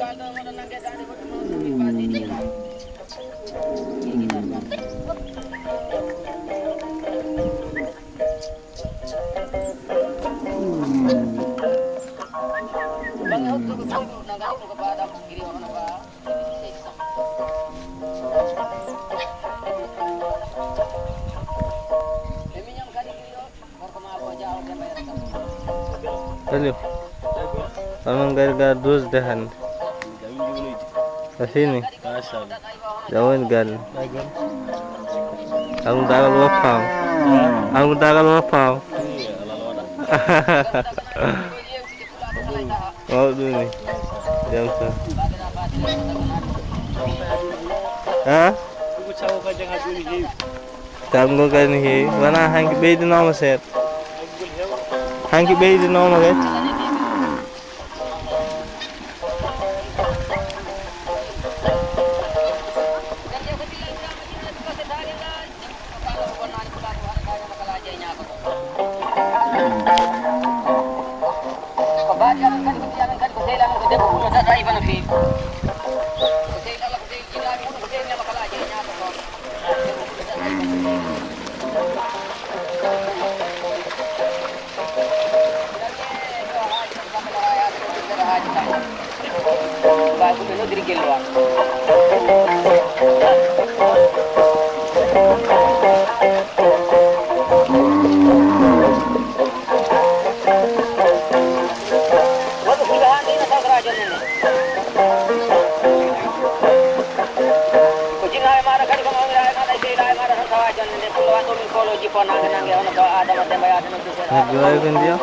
Halo. Anong gargar dos dahan? Sini. Jauhin gal. Ang dagal wapang. Ang dagal wapang. Oh duni. Jam sa. Ha? Tanggo kan hi. Wana hang beid no set. Hang beid no maget. Nagjual kan dia?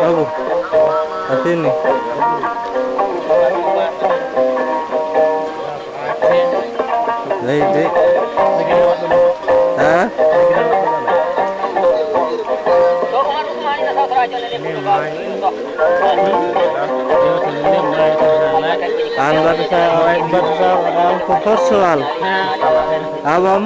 Aku, sini. Lagi. Hah? An bata ang proposal. Abam.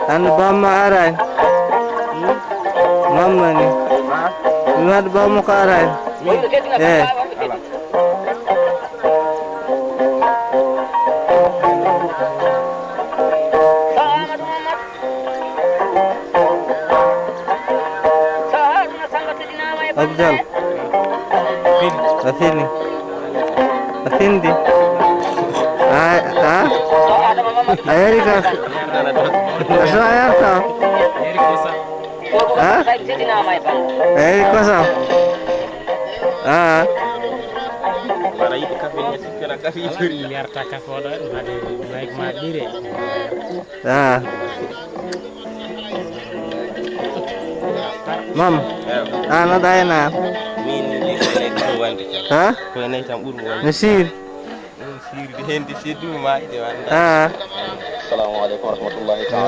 An bam aray. Mamma ni. Luar bam ka aray. Eh. Afzal. Sini. Sini. Ayari ka. Asa ayar ka? Ha? Ayari ko sa. Para itu kafenya sikira kafi yarta kafoda hade like ma dire. Mam. Ana dayana. Min ni ko wande. Ha? Ko ne tam buru wande. Nasir. Sir di hendi sedu ma ide wanda. Ah. Assalamualaikum warahmatullahi wabarakatuh.